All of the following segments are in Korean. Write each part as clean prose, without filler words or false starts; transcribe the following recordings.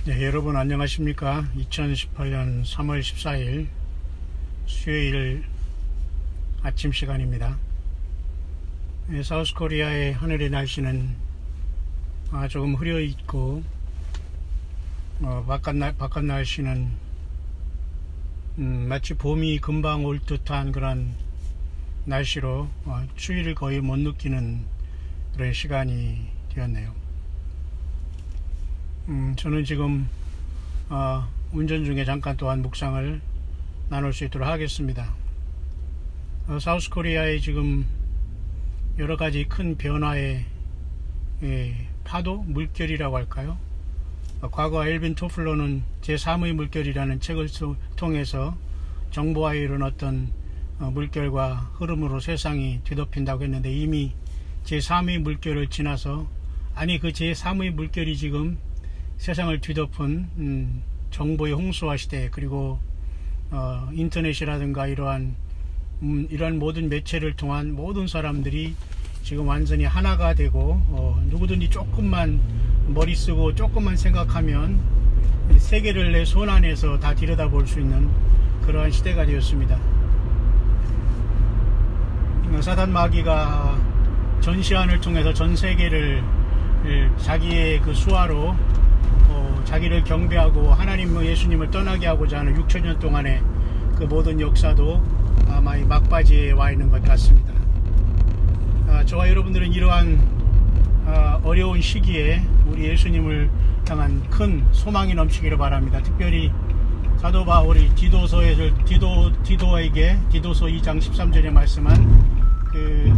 네, 여러분 안녕하십니까. 2018년 3월 14일 수요일 아침 시간입니다. 네, 사우스코리아의 하늘의 날씨는 조금 흐려있고 바깥 날씨는 마치 봄이 금방 올 듯한 그런 날씨로 추위를 거의 못 느끼는 그런 시간이 되었네요. 저는 지금 운전 중에 잠깐 또한 묵상을 나눌 수 있도록 하겠습니다. 사우스코리아의 지금 여러가지 큰 변화의 파도, 물결이라고 할까요? 과거 엘빈 토플러는 제3의 물결이라는 책을 통해서 정보화에 이른 어떤 물결과 흐름으로 세상이 뒤덮인다고 했는데, 이미 제3의 물결을 지나서, 아니 그 제3의 물결이 지금 세상을 뒤덮은 정보의 홍수화 시대, 그리고 인터넷이라든가 이러한 모든 매체를 통한 모든 사람들이 지금 완전히 하나가 되고 누구든지 조금만 머리 쓰고 조금만 생각하면 세계를 내 손 안에서 다 들여다볼 수 있는 그러한 시대가 되었습니다. 사단 마귀가 전시안을 통해서 전 세계를 자기의 그 수하로 자기를 경배하고 하나님 예수님을 떠나게 하고자 하는 6천년 동안의 그 모든 역사도 아마 이 막바지에 와 있는 것 같습니다. 저와 여러분들은 이러한 어려운 시기에 우리 예수님을 향한 큰 소망이 넘치기를 바랍니다. 특별히 사도 바울이 디도서 2장 13절에 말씀한 그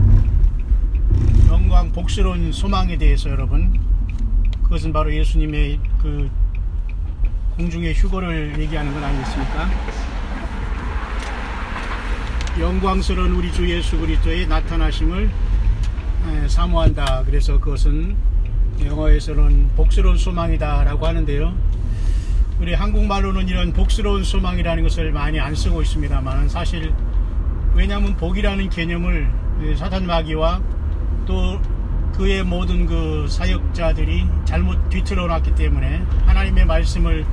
영광 복스러운 소망에 대해서, 여러분, 그것은 바로 예수님의 그 공중의 휴거를 얘기하는 건 아니겠습니까? 영광스러운 우리 주 예수 그리스도의 나타나심을 사모한다. 그래서 그것은 영어에서는 복스러운 소망이다 라고 하는데요, 우리 한국말로는 이런 복스러운 소망이라는 것을 많이 안 쓰고 있습니다만, 사실 왜냐하면 복이라는 개념을 사탄 마귀와 또 그의 모든 그 사역자들이 잘못 뒤틀어 놨기 때문에, 하나님의 말씀을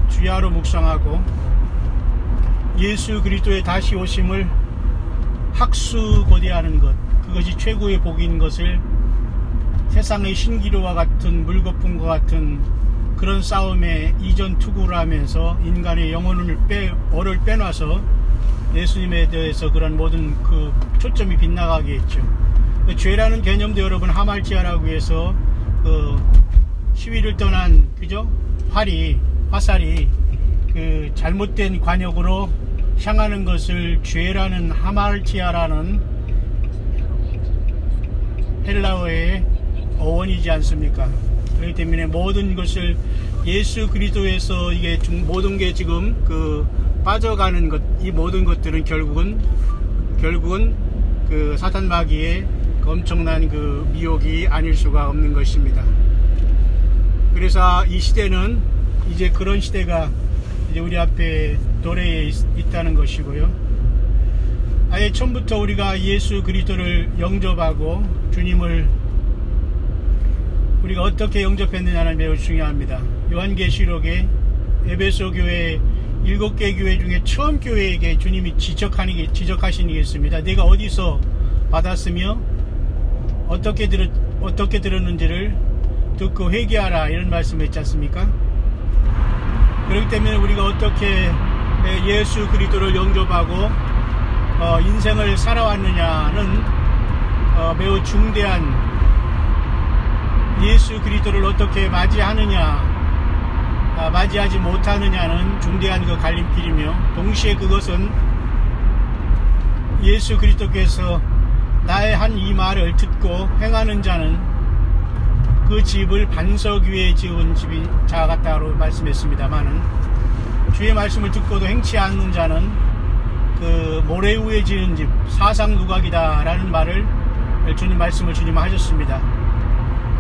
주야로 묵상하고 예수 그리스도의 다시 오심을 학수고대하는 것, 그것이 최고의 복인 것을 세상의 신기루와 같은 물거품과 같은 그런 싸움에 이전 투구를 하면서 인간의 영혼을 얼을 빼놔서 예수님에 대해서 그런 모든 그 초점이 빗나가게 했죠. 죄라는 개념도 여러분 하말지하라고 해서 그 시위를 떠난 화살이 그 잘못된 관역으로 향하는 것을 죄라는 하말지하라는 헬라어의 어원이지 않습니까? 그렇기 때문에 모든 것을 예수 그리스도에서 이게 모든 게 지금 그 빠져가는 것, 이 모든 것들은 결국은 그 사탄 마귀의 엄청난 그 미혹이 아닐 수가 없는 것입니다. 그래서 이 시대는 이제 그런 시대가 이제 우리 앞에 도래에 있다는 것이고요. 아예 처음부터 우리가 예수 그리스도를 영접하고 주님을 우리가 어떻게 영접했느냐는 매우 중요합니다. 요한계시록에 에베소 교회 7개 교회 중에 처음 교회에게 주님이 지적하시는 게 있습니다. 내가 어디서 받았으며 어떻게 들었는지를 듣고 회개하라, 이런 말씀을 했지 않습니까? 그렇기 때문에 우리가 어떻게 예수 그리스도를 영접하고 인생을 살아왔느냐는 매우 중대한, 예수 그리스도를 어떻게 맞이하지 못하느냐는 중대한 그 갈림길이며, 동시에 그것은 예수 그리스도께서 나의 한 이 말을 듣고 행하는 자는 그 집을 반석 위에 지은 집이 자 같다고 말씀했습니다만은, 주의 말씀을 듣고도 행치 않는 자는 그 모래 위에 지은 집, 사상누각이다 라는 말을 주님 말씀을 주님 하셨습니다.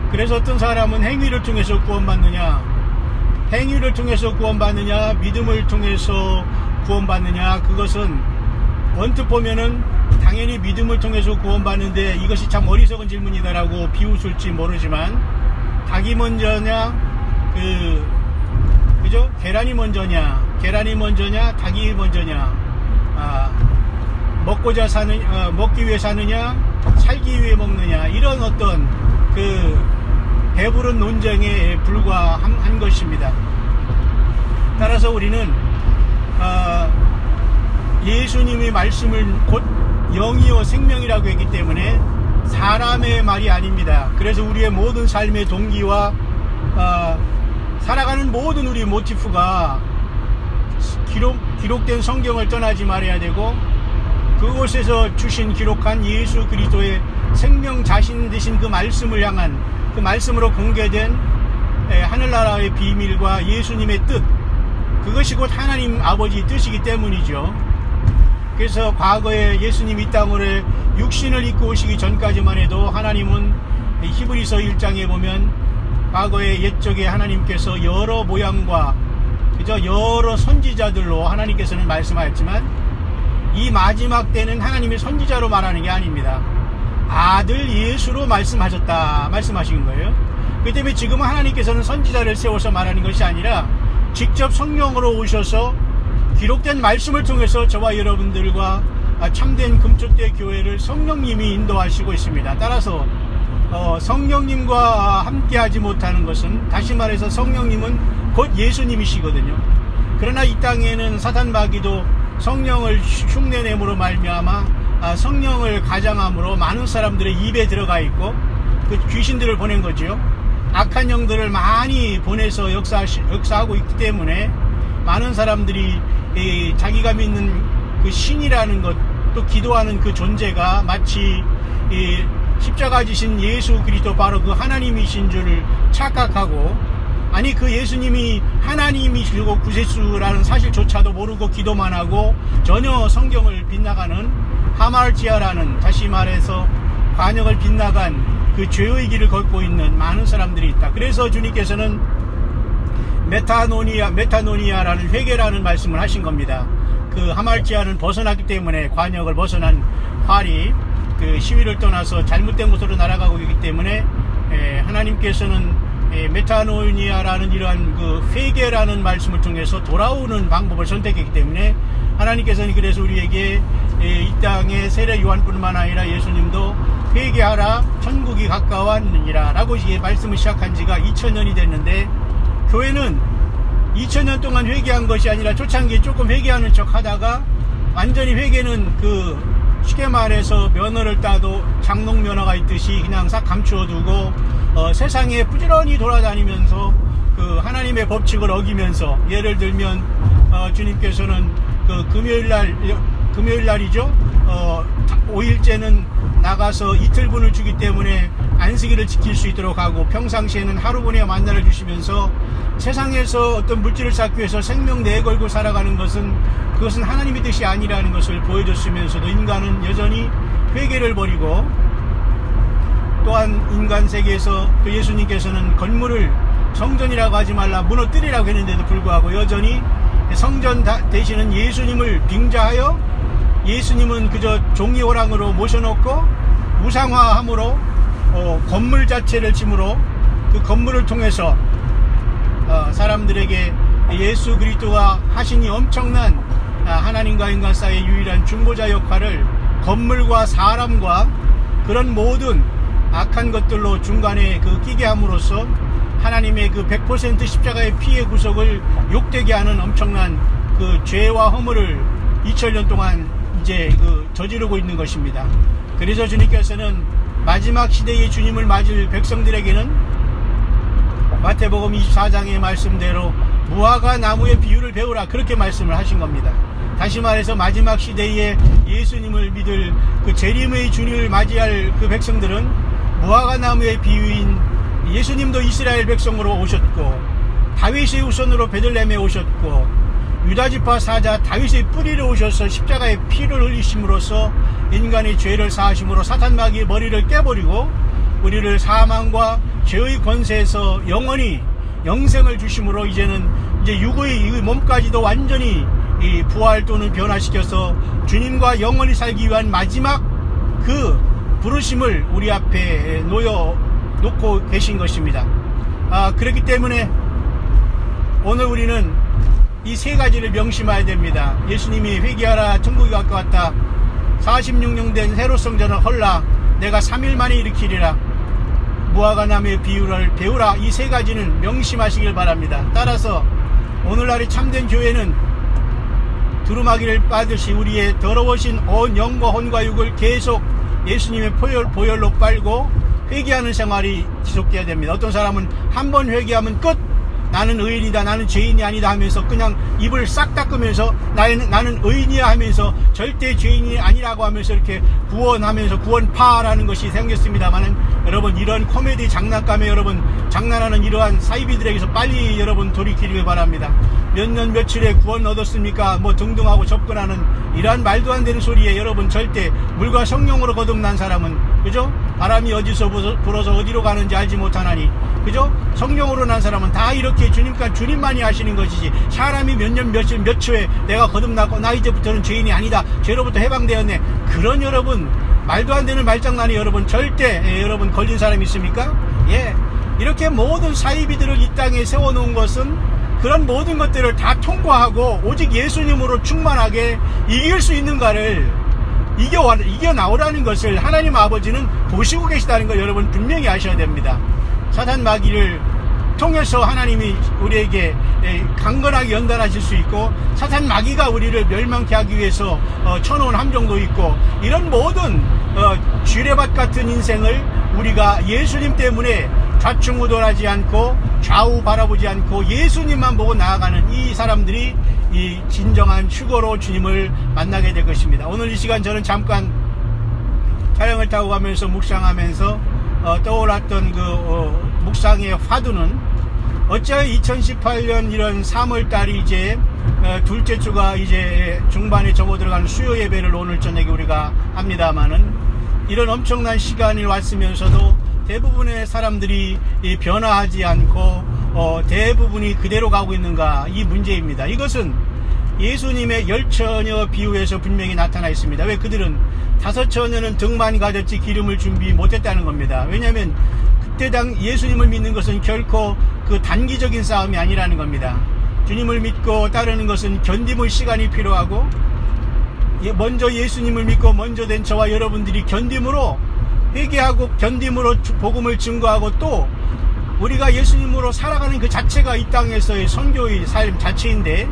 그래서 어떤 사람은 행위를 통해서 구원받느냐, 믿음을 통해서 구원받느냐, 그것은 언뜻 보면은 당연히 믿음을 통해서 구원받는데 이것이 참 어리석은 질문이다라고 비웃을지 모르지만, 닭이 먼저냐 그 그죠? 계란이 먼저냐, 닭이 먼저냐, 먹기 위해 사느냐, 살기 위해 먹느냐, 이런 어떤 그 배부른 논쟁에 불과한 것입니다. 따라서 우리는 예수님의 말씀을 곧 영이요 생명이라고 했기 때문에 사람의 말이 아닙니다. 그래서 우리의 모든 삶의 동기와 살아가는 모든 우리 모티프가 기록된 성경을 떠나지 말아야 되고, 그곳에서 기록한 예수 그리스도의 생명 자신 되신 그 말씀을 향한, 그 말씀으로 공개된 하늘나라의 비밀과 예수님의 뜻, 그것이 곧 하나님 아버지 뜻이기 때문이죠. 그래서 과거에 예수님이 이 땅으로 육신을 입고 오시기 전까지만 해도 하나님은 히브리서 1장에 보면 과거의 옛적에 하나님께서 여러 모양과 그저 여러 선지자들로 하나님께서는 말씀하였지만, 이 마지막 때는 하나님의 선지자로 말하는 게 아닙니다. 아들 예수로 말씀하신 거예요. 그 때문에 지금은 하나님께서는 선지자를 세워서 말하는 것이 아니라 직접 성령으로 오셔서 기록된 말씀을 통해서 저와 여러분들과 참된 금쪽대 교회를 성령님이 인도하시고 있습니다. 따라서 성령님과 함께하지 못하는 것은, 다시 말해서 성령님은 곧 예수님이시거든요. 그러나 이 땅에는 사탄 마귀도 성령을 흉내냄으로 말미암아 성령을 가장함으로 많은 사람들의 입에 들어가 있고, 그 귀신들을 보낸 거죠. 악한 영들을 많이 보내서 역사하고 있기 때문에 많은 사람들이 자기가 믿는 그 신이라는 것, 또 기도하는 그 존재가 마치 십자가 지신 예수 그리스도 바로 그 하나님이신 줄을 착각하고, 아니 그 예수님이 하나님이시고 구세주라는 사실조차도 모르고 기도만 하고 전혀 성경을 빗나가는 하말지아라는, 다시 말해서 관역을 빗나간 그 죄의 길을 걷고 있는 많은 사람들이 있다. 그래서 주님께서는 메타노니아라는 회개라는 말씀을 하신 겁니다. 그 하말지아는 벗어났기 때문에, 관역을 벗어난 활이 그 시위를 떠나서 잘못된 곳으로 날아가고 있기 때문에 하나님께서는 메타노니아라는 이러한 그 회개라는 말씀을 통해서 돌아오는 방법을 선택했기 때문에, 하나님께서는 그래서 우리에게 이 땅의 세례 요한뿐만 아니라 예수님도 회개하라 천국이 가까웠느니라 라고 말씀을 시작한 지가 2000년이 됐는데, 교회는 2000년 동안 회개한 것이 아니라 초창기에 조금 회개하는 척 하다가, 완전히 회개는 그 쉽게 말해서 면허를 따도 장롱 면허가 있듯이 그냥 싹 감추어두고 세상에 부지런히 돌아다니면서 그 하나님의 법칙을 어기면서, 예를 들면 주님께서는 그 금요일날이죠. 5일째는 나가서 이틀분을 주기 때문에 안식일을 지킬 수 있도록 하고, 평상시에는 하루분의 만나를 주시면서 세상에서 어떤 물질을 쌓기 위해서 생명 내걸고 살아가는 것은, 그것은 하나님의 뜻이 아니라는 것을 보여줬으면서도 인간은 여전히 회개를 버리고, 또한 인간 세계에서 또 예수님께서는 건물을 성전이라고 하지 말라 무너뜨리라고 했는데도 불구하고 여전히 성전 되시는 예수님을 빙자하여, 예수님은 그저 종이호랑으로 모셔놓고 우상화함으로 건물 자체를 짐으로, 그 건물을 통해서 사람들에게 예수 그리스도가 하신 이 엄청난 하나님과 인간 사이의 유일한 중보자 역할을 건물과 사람과 그런 모든 악한 것들로 중간에 그 끼게 함으로써 하나님의 그 100% 십자가의 피의 구속을 욕되게 하는 엄청난 그 죄와 허물을 2000년 동안 이제 그 저지르고 있는 것입니다. 그래서 주님께서는 마지막 시대의 주님을 맞을 백성들에게는 마태복음 24장의 말씀대로 무화과 나무의 비유를 배우라, 그렇게 말씀을 하신 겁니다. 다시 말해서 마지막 시대에 예수님을 믿을 그 재림의 주님을 맞이할 그 백성들은 무화과 나무의 비유인 예수님도 이스라엘 백성으로 오셨고, 다윗의 후손으로 베들레헴에 오셨고, 유다지파 사자 다윗의 뿌리로 오셔서 십자가의 피를 흘리심으로써 인간의 죄를 사하심으로 사탄 마귀의 머리를 깨버리고 우리를 사망과 죄의 권세에서 영원히 영생을 주심으로, 이제는 이제 육의 몸까지도 완전히 이 부활 또는 변화시켜서 주님과 영원히 살기 위한 마지막 그 부르심을 우리 앞에 놓고 계신 것입니다. 그렇기 때문에 오늘 우리는 이 세 가지를 명심해야 됩니다. 예수님이 회개하라 천국이 가까웠다, 46년 된 새로 성전을 헐라, 내가 3일 만에 일으키리라, 무화과 나무의 비유를 배우라. 이 세 가지는 명심하시길 바랍니다. 따라서 오늘날의 참된 교회는 두루마기를 빠듯이 우리의 더러워진 온 영과 혼과 육을 계속 예수님의 보혈로 빨고 회개하는 생활이 지속돼야 됩니다. 어떤 사람은 한 번 회개하면 끝, 나는 의인이다, 나는 죄인이 아니다 하면서 그냥 입을 싹 닦으면서 나는 의인이야 하면서 절대 죄인이 아니라고 하면서 이렇게 구원하면서 구원파라는 것이 생겼습니다만은, 여러분 이런 코미디 장난감에 여러분 장난하는 이러한 사이비들에게서 빨리 여러분 돌이키길 바랍니다. 몇 년 며칠에 구원 얻었습니까? 뭐 등등하고 접근하는 이러한 말도 안 되는 소리에 여러분 절대 물과 성령으로 거듭난 사람은, 그죠? 바람이 어디서 불어서 어디로 가는지 알지 못하나니, 그죠? 성령으로 난 사람은 다 이렇게 주님만이 하시는 것이지, 사람이 몇 년 며칠 몇 초에 내가 거듭났고 나 이제부터는 죄인이 아니다, 죄로부터 해방되었네, 그런 여러분 말도 안 되는 말장난이 여러분 절대 여러분 걸린 사람이 있습니까? 예, 이렇게 모든 사이비들을 이 땅에 세워놓은 것은 그런 모든 것들을 다 통과하고 오직 예수님으로 충만하게 이길 수 있는가를 이겨나오라는 것을 하나님 아버지는 보시고 계시다는 걸 여러분 분명히 아셔야 됩니다. 사단 마귀를 통해서 하나님이 우리에게 강건하게 연단하실 수 있고, 사단 마귀가 우리를 멸망케 하기 위해서 쳐놓은 함정도 있고, 이런 모든 쥐레밭 같은 인생을 우리가 예수님 때문에 좌충우돌하지 않고 좌우 바라보지 않고 예수님만 보고 나아가는 이 사람들이 이 진정한 휴거로 주님을 만나게 될 것입니다. 오늘 이 시간 저는 잠깐 차량을 타고 가면서 묵상하면서 떠올랐던 그 묵상의 화두는, 어째 2018년 이런 3월달이 이제 둘째 주가 이제 중반에 접어들어가는 수요 예배를 오늘 저녁에 우리가 합니다만은, 이런 엄청난 시간이 왔으면서도 대부분의 사람들이 변화하지 않고 대부분이 그대로 가고 있는가, 이 문제입니다. 이것은 예수님의 10처녀 비유에서 분명히 나타나 있습니다. 왜? 그들은 5처녀는 등만 가졌지 기름을 준비 못했다는 겁니다. 왜냐하면 그때 예수님을 믿는 것은 결코 그 단기적인 싸움이 아니라는 겁니다. 주님을 믿고 따르는 것은 견딤의 시간이 필요하고, 먼저 예수님을 믿고 먼저 된 저와 여러분들이 견딤으로 회개하고 견딤으로 복음을 증거하고, 또 우리가 예수님으로 살아가는 그 자체가 이 땅에서의 선교의 삶 자체인데,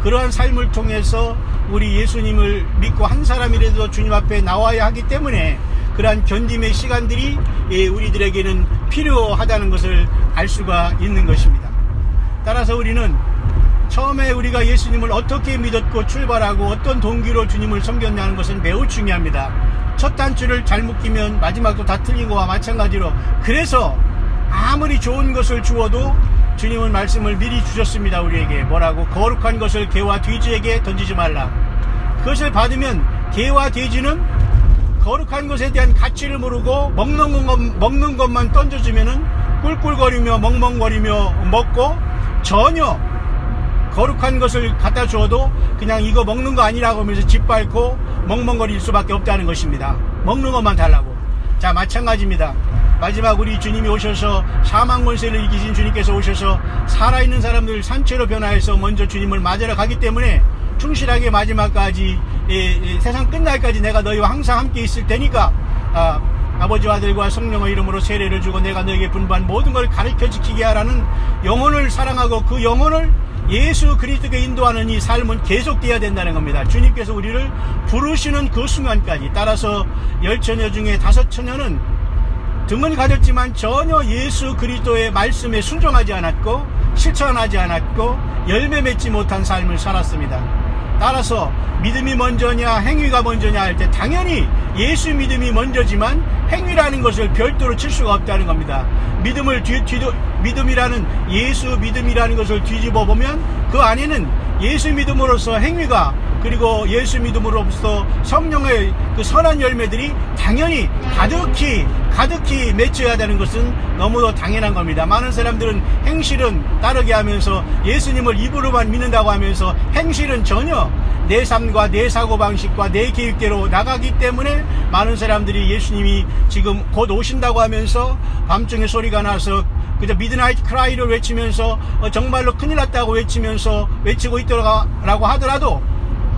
그러한 삶을 통해서 우리 예수님을 믿고 한 사람이라도 주님 앞에 나와야 하기 때문에 그러한 견딤의 시간들이 우리들에게는 필요하다는 것을 알 수가 있는 것입니다. 따라서 우리는 처음에 우리가 예수님을 어떻게 믿었고 출발하고 어떤 동기로 주님을 섬겼냐는 것은 매우 중요합니다. 첫 단추를 잘못 끼면 마지막도 다 틀린 거와 마찬가지로, 그래서 아무리 좋은 것을 주어도 주님은 말씀을 미리 주셨습니다. 우리에게 뭐라고? 거룩한 것을 개와 돼지에게 던지지 말라. 그것을 받으면 개와 돼지는 거룩한 것에 대한 가치를 모르고 먹는 것만 던져주면은 꿀꿀거리며 멍멍거리며 먹고, 전혀 거룩한 것을 갖다 주어도 그냥 이거 먹는 거 아니라고 하면서 짓밟고 멍멍거릴 수밖에 없다는 것입니다. 먹는 것만 달라고. 자, 마찬가지입니다. 마지막 우리 주님이 오셔서 사망 권세를 이기신 주님께서 오셔서 살아있는 사람들 산채로 변화해서 먼저 주님을 맞으러 가기 때문에 충실하게 마지막까지 세상 끝날까지 내가 너희와 항상 함께 있을 테니까 아버지와 아들과 성령의 이름으로 세례를 주고 내가 너에게 분부한 모든 걸 가르쳐 지키게 하라는 영혼을 사랑하고 그 영혼을 예수 그리스도께 인도하는 이 삶은 계속돼야 된다는 겁니다. 주님께서 우리를 부르시는 그 순간까지. 따라서 10처녀 중에 5처녀는 등은 가졌지만 전혀 예수 그리스도의 말씀에 순종하지 않았고 실천하지 않았고 열매 맺지 못한 삶을 살았습니다. 따라서 믿음이 먼저냐 행위가 먼저냐 할 때 당연히 예수 믿음이 먼저지만 행위라는 것을 별도로 칠 수가 없다는 겁니다. 믿음이라는 예수 믿음이라는 것을 뒤집어 보면 그 안에는 예수 믿음으로써 행위가, 그리고 예수 믿음으로부터 성령의 그 선한 열매들이 당연히 가득히 맺혀야 되는 것은 너무도 당연한 겁니다. 많은 사람들은 행실은 따르게 하면서 예수님을 입으로만 믿는다고 하면서 행실은 전혀 내 삶과 내 사고방식과 내 계획대로 나가기 때문에 많은 사람들이 예수님이 지금 곧 오신다고 하면서 밤중에 소리가 나서 그저 미드나잇 크라이를 외치면서 정말로 큰일 났다고 외치고 있더라고 하더라도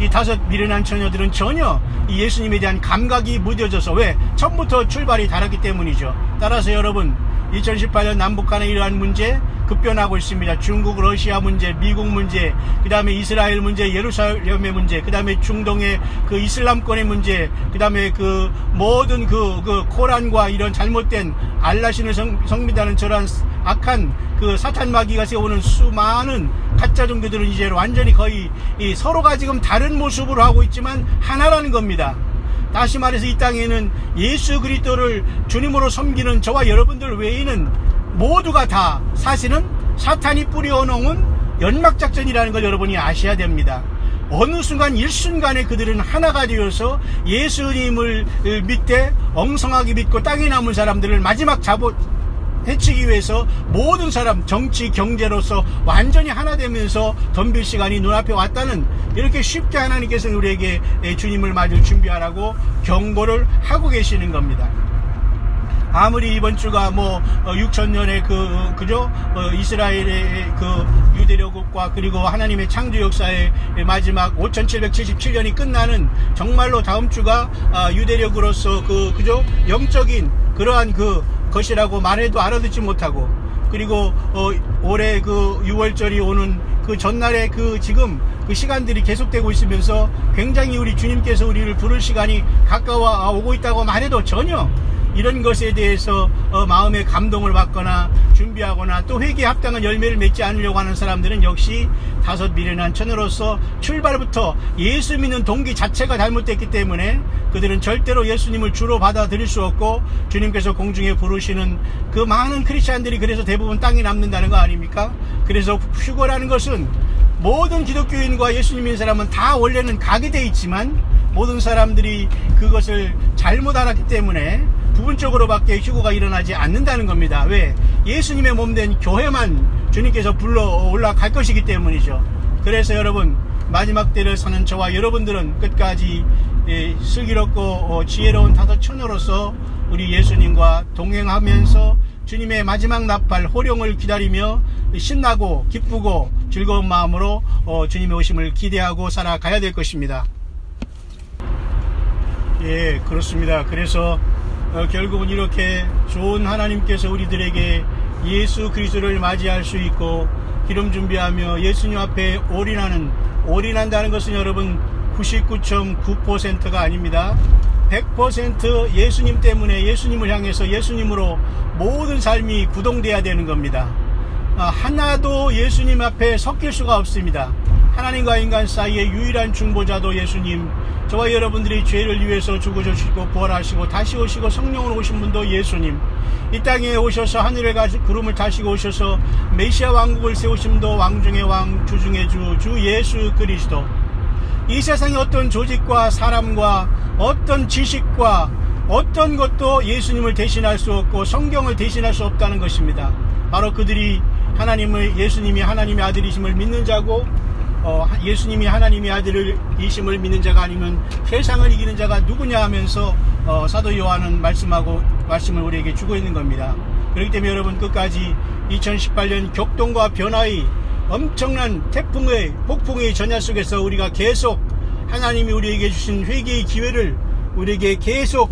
이 5 미련한 처녀들은 전혀 이 예수님에 대한 감각이 무뎌져서, 왜? 처음부터 출발이 다르기 때문이죠. 따라서 여러분, 2018년 남북 간의 이러한 문제 급변하고 있습니다. 중국, 러시아 문제, 미국 문제, 그 다음에 이스라엘 문제, 예루살렘의 문제, 그 다음에 중동의 그 이슬람권의 문제, 그 다음에 그 모든 그 코란과 이런 잘못된 알라신을 성미다는 저러한 악한 그 사탄 마귀가 세우는 수많은 가짜 종교들은 이제 완전히 거의 서로가 지금 다른 모습으로 하고 있지만 하나라는 겁니다. 다시 말해서 이 땅에는 예수 그리스도를 주님으로 섬기는 저와 여러분들 외에는 모두가 다 사실은 사탄이 뿌려놓은 연막작전이라는 걸 여러분이 아셔야 됩니다. 어느 순간 일순간에 그들은 하나가 되어서 예수님을 믿되 엉성하게 믿고 땅에 남은 사람들을 마지막 해치기 위해서 모든 사람, 정치, 경제로서 완전히 하나 되면서 덤빌 시간이 눈앞에 왔다는, 이렇게 쉽게 하나님께서는 우리에게 주님을 맞을 준비하라고 경고를 하고 계시는 겁니다. 아무리 이번 주가 6,000년의 그죠? 이스라엘의 그 유대력국과 그리고 하나님의 창조 역사의 마지막 5,777년이 끝나는 정말로 다음 주가 유대력으로서 그죠? 영적인 그러한 것이라고 말해도 알아듣지 못하고, 그리고 올해 6월절이 오는 그 전날에 지금 그 시간들이 계속되고 있으면서 굉장히 우리 주님께서 우리를 부를 시간이 가까워 오고 있다고 말해도 전혀 이런 것에 대해서 마음의 감동을 받거나 준비하거나 또 회개에 합당한 열매를 맺지 않으려고 하는 사람들은 역시 5 미련한 처녀로서 출발부터 예수 믿는 동기 자체가 잘못됐기 때문에 그들은 절대로 예수님을 주로 받아들일 수 없고, 주님께서 공중에 부르시는 그 많은 크리스찬들이 그래서 대부분 땅에 남는다는 거 아닙니까? 그래서 휴거라는 것은 모든 기독교인과 예수님 믿는 사람은 다 원래는 가게 돼 있지만 모든 사람들이 그것을 잘못 알았기 때문에 부분적으로밖에 휴거가 일어나지 않는다는 겁니다. 왜? 예수님의 몸된 교회만 주님께서 불러 올라갈 것이기 때문이죠. 그래서 여러분, 마지막 때를 사는 저와 여러분들은 끝까지 슬기롭고 지혜로운 5 처녀로서 우리 예수님과 동행하면서 주님의 마지막 나팔 호령을 기다리며 신나고 기쁘고 즐거운 마음으로 주님의 오심을 기대하고 살아가야 될 것입니다. 예, 그렇습니다. 그래서 결국은 이렇게 좋은 하나님께서 우리들에게 예수 그리스도를 맞이할 수 있고 기름 준비하며 예수님 앞에 올인한다는 것은 여러분 99.9%가 아닙니다. 100% 예수님 때문에, 예수님을 향해서 예수님으로 모든 삶이 구동돼야 되는 겁니다. 하나도 예수님 앞에 섞일 수가 없습니다. 하나님과 인간 사이의 유일한 중보자도 예수님, 저와 여러분들이 죄를 위해서 죽으시고 부활하시고 다시 오시고 성령으로 오신 분도 예수님, 이 땅에 오셔서 하늘에 구름을 타시고 오셔서 메시아 왕국을 세우신 분도 왕 중의 왕, 주 중의 주 예수 그리스도. 이 세상의 어떤 조직과 사람과 어떤 지식과 어떤 것도 예수님을 대신할 수 없고 성경을 대신할 수 없다는 것입니다. 바로 그들이 예수님이 하나님의 아들이심을 믿는 자고, 예수님이 하나님의 아들이심을 믿는 자가 아니면 세상을 이기는 자가 누구냐 하면서 사도 요한은 말씀을 우리에게 주고 있는 겁니다. 그렇기 때문에 여러분, 끝까지 2018년 격동과 변화의 엄청난 태풍의 폭풍의 전야 속에서 우리가 계속 하나님이 우리에게 주신 회개의 기회를 우리에게 계속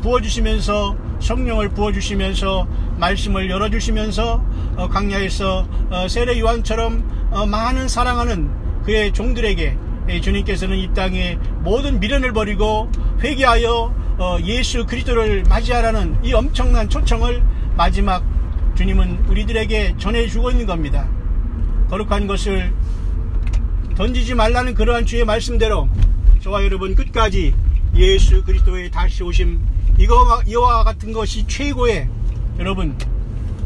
부어주시면서, 성령을 부어주시면서, 말씀을 열어주시면서 광야에서 세례 요한처럼 많은 사랑하는 그의 종들에게 주님께서는 이 땅에 모든 미련을 버리고 회개하여 예수 그리스도를 맞이하라는 이 엄청난 초청을 마지막 주님은 우리들에게 전해주고 있는 겁니다. 거룩한 것을 던지지 말라는 그러한 주의 말씀대로 저와 여러분 끝까지 예수 그리스도의 다시 오심, 이와 같은 것이 최고의, 여러분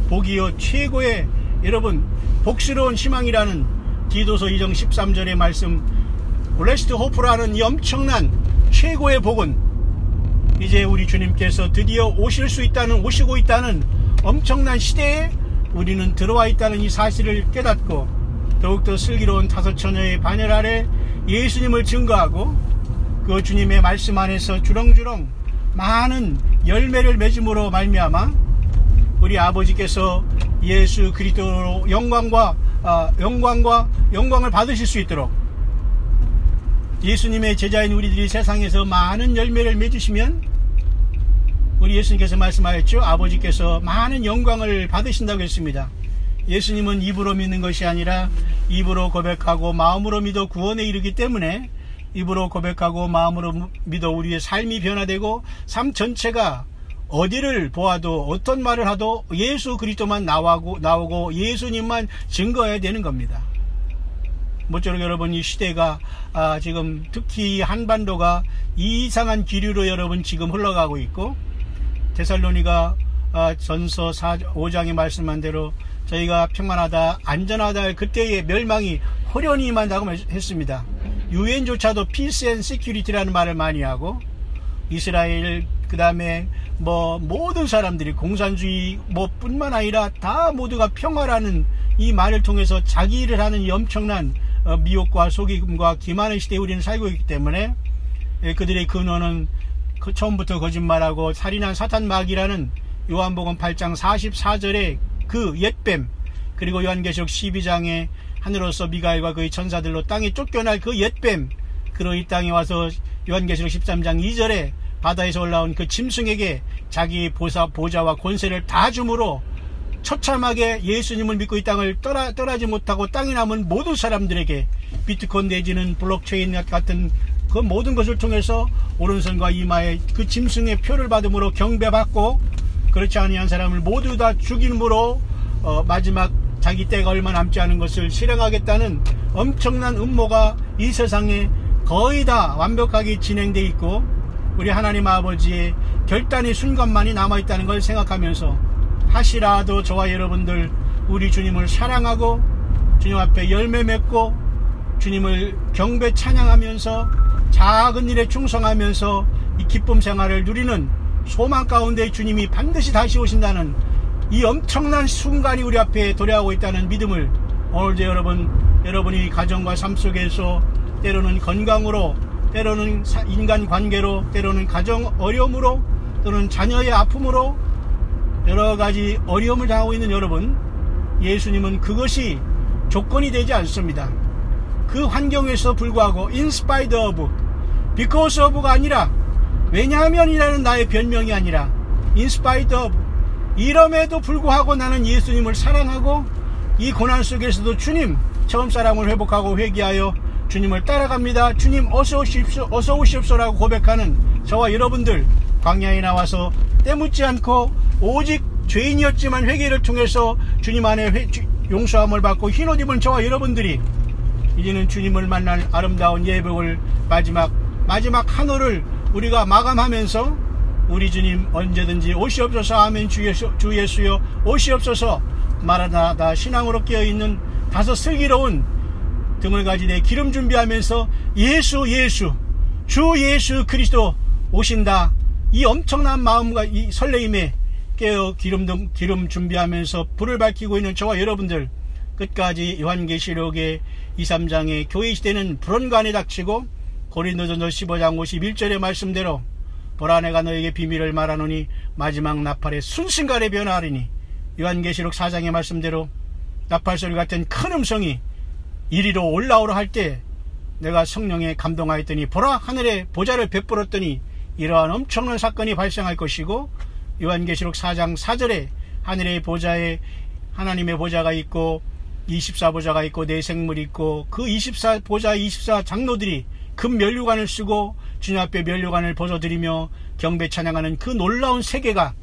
복이요 최고의 여러분 복스러운 희망이라는 디도서 2장 13절의 말씀, 블레스드 호프라는 이 엄청난 최고의 복은 이제 우리 주님께서 드디어 오시고 있다는 엄청난 시대에 우리는 들어와 있다는 이 사실을 깨닫고 더욱더 슬기로운 5 처녀의 반열 아래 예수님을 증거하고 그 주님의 말씀 안에서 주렁주렁 많은 열매를 맺음으로 말미암아 우리 아버지께서 예수 그리스도로 영광을 받으실 수 있도록 예수님의 제자인 우리들이 세상에서 많은 열매를 맺으시면 우리 예수님께서 말씀하였죠. 아버지께서 많은 영광을 받으신다고 했습니다. 예수님은 입으로 믿는 것이 아니라 입으로 고백하고 마음으로 믿어 구원에 이르기 때문에 입으로 고백하고 마음으로 믿어 우리의 삶이 변화되고 삶 전체가 어디를 보아도 어떤 말을 하도 예수 그리스도만 나오고 예수님만 증거해야 되는 겁니다. 모쪼록 여러분, 이 시대가 지금 특히 한반도가 이상한 기류로 여러분 지금 흘러가고 있고, 데살로니가 전서 5장에 말씀한 대로 저희가 평안하다 안전하다 그때의 멸망이 호련히 임한다고 했습니다. 유엔조차도 Peace and Security라는 말을 많이 하고, 이스라엘 그 다음에 모든 사람들이 공산주의 뿐만 아니라 다 모두가 평화라는 이 말을 통해서 자기 일을 하는 이 엄청난 미혹과 속임과 기만의 시대에 우리는 살고 있기 때문에 그들의 근원은 처음부터 거짓말하고 살인한 사탄 마귀라는 요한복음 8장 44절의 그 옛뱀, 그리고 요한계시록 12장에 하늘로서 미가엘과 그의 천사들로 땅에 쫓겨날 그 옛뱀, 그리고 이 땅에 와서 요한계시록 13장 2절에 바다에서 올라온 그 짐승에게 자기 보좌와 권세를 다 주므로 처참하게 예수님을 믿고 이 땅을 떠나지 못하고 땅에 남은 모든 사람들에게 비트코인 내지는 블록체인 같은 그 모든 것을 통해서 오른손과 이마에 그 짐승의 표를 받음으로 경배받고, 그렇지 아니한 사람을 모두 다 죽임으로 마지막 자기 때가 얼마 남지 않은 것을 실행하겠다는 엄청난 음모가 이 세상에 거의 다 완벽하게 진행되어 있고, 우리 하나님 아버지의 결단의 순간만이 남아있다는 걸 생각하면서 하시라도 저와 여러분들 우리 주님을 사랑하고 주님 앞에 열매 맺고 주님을 경배 찬양하면서 작은 일에 충성하면서 이 기쁨 생활을 누리는 소망 가운데 주님이 반드시 다시 오신다는 이 엄청난 순간이 우리 앞에 도래하고 있다는 믿음을 오늘도 여러분이 가정과 삶 속에서 때로는 건강으로, 때로는 인간관계로, 때로는 가정 어려움으로, 또는 자녀의 아픔으로 여러가지 어려움을 당하고 있는 여러분, 예수님은 그것이 조건이 되지 않습니다. 그 환경에서 불구하고 in spite of, because of가 아니라 왜냐하면이라는 나의 변명이 아니라 in spite of, 이럼에도 불구하고 나는 예수님을 사랑하고 이 고난 속에서도 주님, 처음 사랑을 회복하고 회개하여 주님을 따라갑니다. 주님 어서 오십시오라고 고백하는 저와 여러분들, 광야에 나와서 때묻지 않고 오직 죄인이었지만 회개를 통해서 주님 안에 용서함을 받고 흰옷 입은 저와 여러분들이 이제는 주님을 만날 아름다운 예복을 마지막 한 올을 우리가 마감하면서 우리 주님 언제든지 오시옵소서. 아멘. 주 예수여 오시옵소서. 마라나다 신앙으로 깨어있는 다소 슬기로운 등을 가지되 기름 준비하면서 주 예수 그리스도 오신다, 이 엄청난 마음과 이 설레임에 깨어 기름 준비하면서 불을 밝히고 있는 저와 여러분들, 끝까지 요한계시록의 2, 3장의 교회 시대는 불언간에 닥치고 고린도전서 15장 51절의 말씀대로 보라 내가 너에게 비밀을 말하노니 마지막 나팔의 순식간에 변화하리니, 요한계시록 4장의 말씀대로 나팔소리 같은 큰 음성이 이리로 올라오라 할 때 내가 성령에 감동하였더니 보라 하늘에 보좌를 베풀었더니 이러한 엄청난 사건이 발생할 것이고, 요한계시록 4장 4절에 하늘의 보좌에 하나님의 보좌가 있고 24보좌가 있고 네 생물이 있고 그 24보좌 24장로들이 금 면류관을 쓰고 주님 앞에 면류관을 벗어드리며 경배 찬양하는 그 놀라운 세계가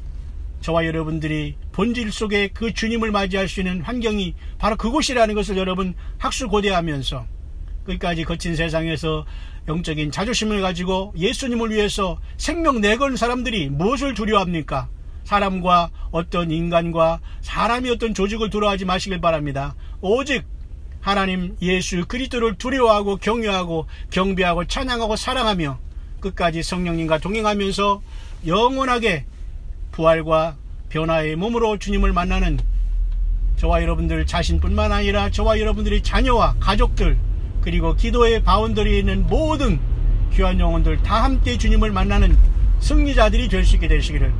저와 여러분들이 본질 속에 그 주님을 맞이할 수 있는 환경이 바로 그곳이라는 것을 여러분 학수고대하면서 끝까지 거친 세상에서 영적인 자존심을 가지고 예수님을 위해서 생명 내건 사람들이 무엇을 두려워합니까? 사람과 어떤 인간과 사람이 어떤 조직을 두려워하지 마시길 바랍니다. 오직 하나님 예수 그리스도를 두려워하고 경외하고 경배하고 찬양하고 사랑하며 끝까지 성령님과 동행하면서 영원하게 부활과 변화의 몸으로 주님을 만나는 저와 여러분들 자신뿐만 아니라 저와 여러분들의 자녀와 가족들, 그리고 기도의 바운더리에 있는 모든 귀한 영혼들 다 함께 주님을 만나는 승리자들이 될 수 있게 되시기를,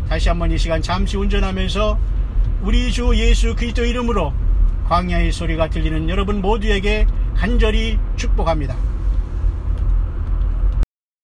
다시 한번 이 시간 잠시 운전하면서 우리 주 예수 그리스도 이름으로 광야의 소리가 들리는 여러분 모두에게 간절히 축복합니다.